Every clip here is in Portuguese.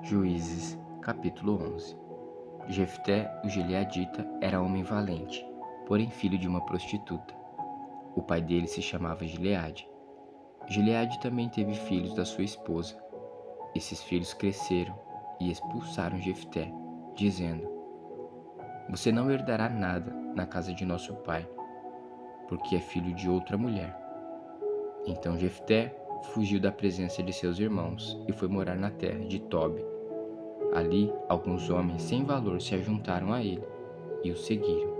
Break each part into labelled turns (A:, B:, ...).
A: Juízes, capítulo 11. Jefté, o gileadita, era homem valente, porém filho de uma prostituta. O pai dele se chamava Gileade. Gileade também teve filhos da sua esposa. Esses filhos cresceram e expulsaram Jefté, dizendo: Você não herdará nada na casa de nosso pai, porque é filho de outra mulher. Então Jefté fugiu da presença de seus irmãos e foi morar na terra de Tobi. Ali, alguns homens sem valor se ajuntaram a ele e o seguiram.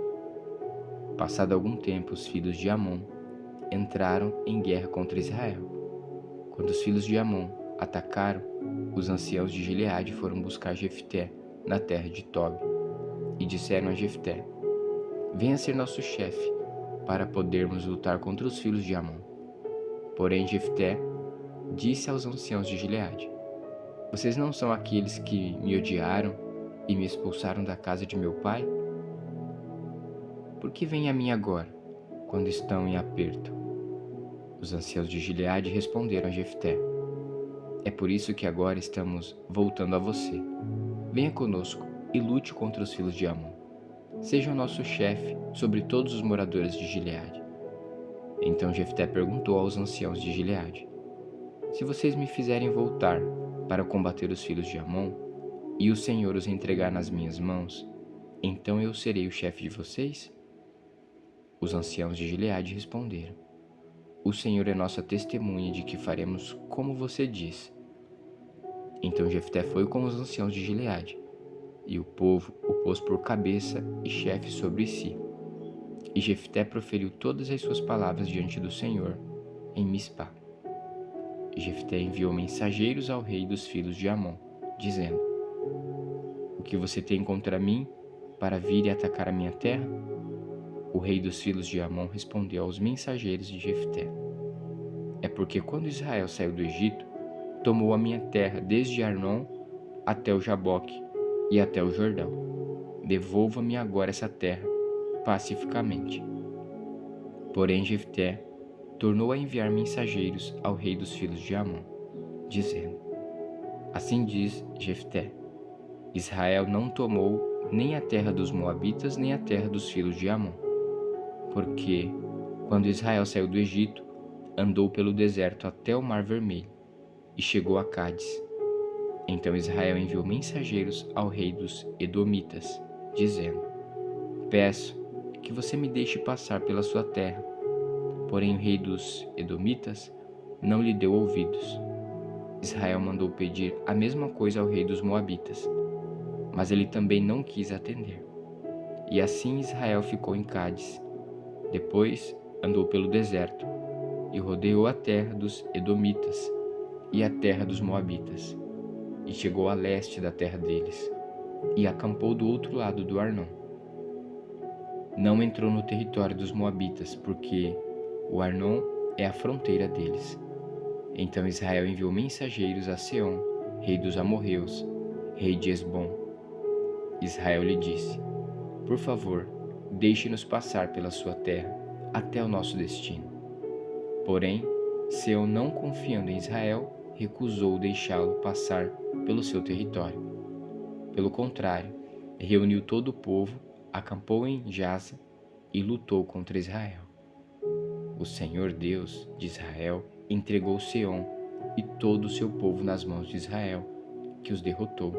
A: Passado algum tempo, os filhos de Amon entraram em guerra contra Israel. Quando os filhos de Amon atacaram, os anciãos de Gileade foram buscar Jefté na terra de Tobi e disseram a Jefté: Venha ser nosso chefe, para podermos lutar contra os filhos de Amon. Porém Jefté disse aos anciãos de Gileade: Vocês não são aqueles que me odiaram e me expulsaram da casa de meu pai? Por que vêm a mim agora, quando estão em aperto? Os anciãos de Gileade responderam a Jefté: É por isso que agora estamos voltando a você. Venha conosco e lute contra os filhos de Amon. Seja o nosso chefe sobre todos os moradores de Gileade. Então Jefté perguntou aos anciãos de Gileade: Se vocês me fizerem voltar para combater os filhos de Amon, e o Senhor os entregar nas minhas mãos, então eu serei o chefe de vocês? Os anciãos de Gileade responderam: O Senhor é nossa testemunha de que faremos como você diz. Então Jefté foi com os anciãos de Gileade, e o povo o pôs por cabeça e chefe sobre si. E Jefté proferiu todas as suas palavras diante do Senhor, em Mispá. E Jefté enviou mensageiros ao rei dos filhos de Amon, dizendo: O que você tem contra mim para vir e atacar a minha terra? O rei dos filhos de Amon respondeu aos mensageiros de Jefté: É porque quando Israel saiu do Egito, tomou a minha terra desde Arnon até o Jaboque e até o Jordão. Devolva-me agora essa terra, pacificamente. Porém Jefté tornou a enviar mensageiros ao rei dos filhos de Amon, dizendo: Assim diz Jefté: Israel não tomou nem a terra dos Moabitas nem a terra dos filhos de Amon. Porque, quando Israel saiu do Egito, andou pelo deserto até o Mar Vermelho e chegou a Cádiz. Então Israel enviou mensageiros ao rei dos Edomitas, dizendo: Peço que você me deixe passar pela sua terra. Porém o rei dos Edomitas não lhe deu ouvidos. Israel mandou pedir a mesma coisa ao rei dos Moabitas, mas ele também não quis atender. E assim Israel ficou em Cádiz. Depois andou pelo deserto e rodeou a terra dos Edomitas e a terra dos Moabitas, e chegou a leste da terra deles, e acampou do outro lado do Arnon. Não entrou no território dos Moabitas, porque o Arnon é a fronteira deles. Então Israel enviou mensageiros a Seom, rei dos amorreus, rei de Esbom. Israel lhe disse: Por favor, deixe-nos passar pela sua terra até o nosso destino. Porém, Seom, não confiando em Israel, recusou deixá-lo passar pelo seu território. Pelo contrário, reuniu todo o povo, acampou em Jaza e lutou contra Israel. O Senhor Deus de Israel entregou Seom e todo o seu povo nas mãos de Israel, que os derrotou.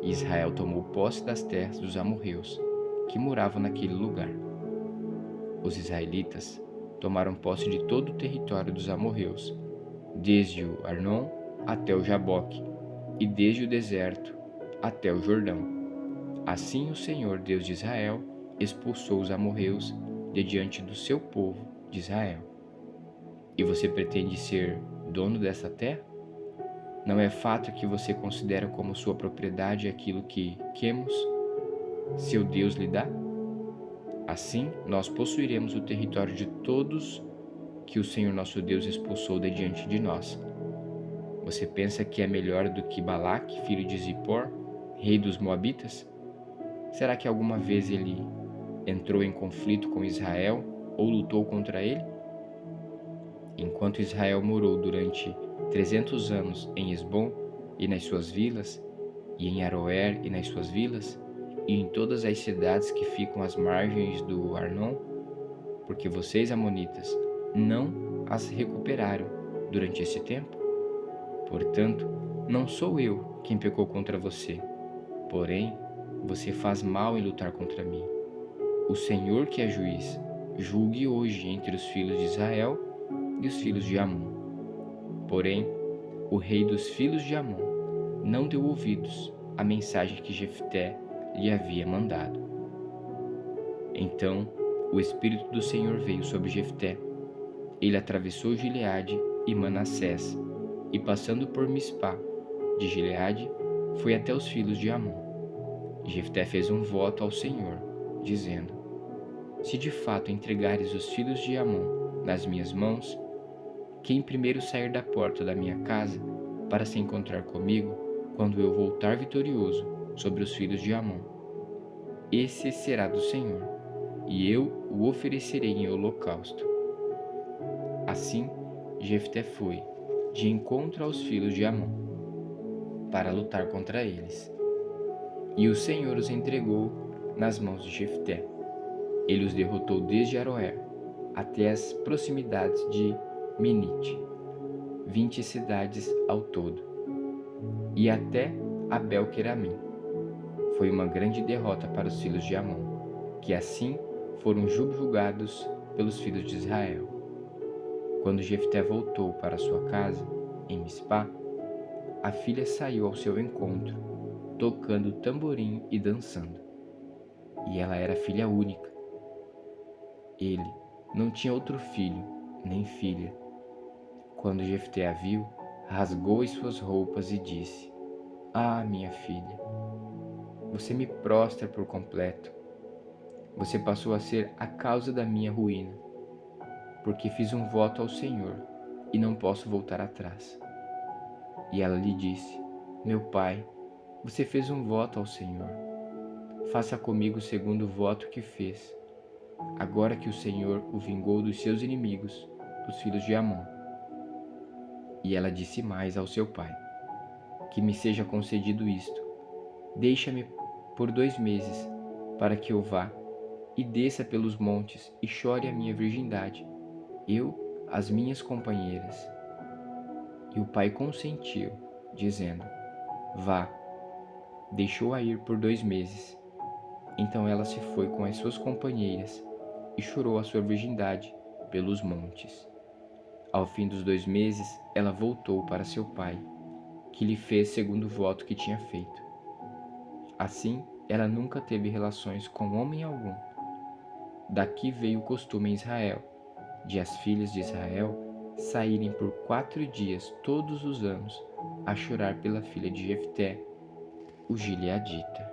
A: E Israel tomou posse das terras dos amorreus, que moravam naquele lugar. Os israelitas tomaram posse de todo o território dos amorreus, desde o Arnon até o Jaboque, e desde o deserto até o Jordão. Assim o Senhor Deus de Israel expulsou os amorreus de diante do seu povo de Israel. E você pretende ser dono dessa terra? Não é fato que você considera como sua propriedade aquilo que Quemos, seu Deus, lhe dá? Assim, nós possuiremos o território de todos que o Senhor nosso Deus expulsou de diante de nós. Você pensa que é melhor do que Balaque, filho de Zippor, rei dos Moabitas? Será que alguma vez ele entrou em conflito com Israel ou lutou contra ele? Enquanto Israel morou durante 300 anos em Esbom e nas suas vilas, e em Aroer e nas suas vilas, e em todas as cidades que ficam às margens do Arnon, porque vocês, amonitas, não as recuperaram durante esse tempo? Portanto, não sou eu quem pecou contra você, porém, você faz mal em lutar contra mim. O Senhor, que é juiz, julgue hoje entre os filhos de Israel e os filhos de Amon. Porém, o rei dos filhos de Amon não deu ouvidos à mensagem que Jefté lhe havia mandado. Então, o Espírito do Senhor veio sobre Jefté. Ele atravessou Gileade e Manassés, e passando por Mispá de Gileade, foi até os filhos de Amon. Jefté fez um voto ao Senhor, dizendo: se de fato entregares os filhos de Amon nas minhas mãos, quem primeiro sair da porta da minha casa para se encontrar comigo, quando eu voltar vitorioso sobre os filhos de Amon, esse será do Senhor, e eu o oferecerei em holocausto. Assim, Jefté foi de encontro aos filhos de Amon, para lutar contra eles. E o Senhor os entregou nas mãos de Jefté. Ele os derrotou desde Aroer até as proximidades de Minite, 20 cidades ao todo, e até Abel-queramim. Foi uma grande derrota para os filhos de Amon, que assim foram subjugados pelos filhos de Israel. Quando Jefté voltou para sua casa, em Mispá, a filha saiu ao seu encontro, tocando tamborim e dançando. E ela era filha única. Ele não tinha outro filho, nem filha. Quando Jefté a viu, rasgou as suas roupas e disse: ah, minha filha, você me prostra por completo. Você passou a ser a causa da minha ruína, porque fiz um voto ao Senhor e não posso voltar atrás. E ela lhe disse: meu pai, você fez um voto ao Senhor. Faça comigo segundo o voto que fez, agora que o Senhor o vingou dos seus inimigos, dos filhos de Amon. E ela disse mais ao seu pai: que me seja concedido isto. Deixa-me por 2 meses, para que eu vá e desça pelos montes e chore a minha virgindade, eu, as minhas companheiras. E o pai consentiu, dizendo: vá. Deixou-a ir por 2 meses. Então ela se foi com as suas companheiras e chorou a sua virgindade pelos montes. Ao fim dos 2 meses, ela voltou para seu pai, que lhe fez segundo o voto que tinha feito. Assim, ela nunca teve relações com homem algum. Daqui veio o costume em Israel, de as filhas de Israel saírem por 4 dias todos os anos a chorar pela filha de Jefté, o gileadita.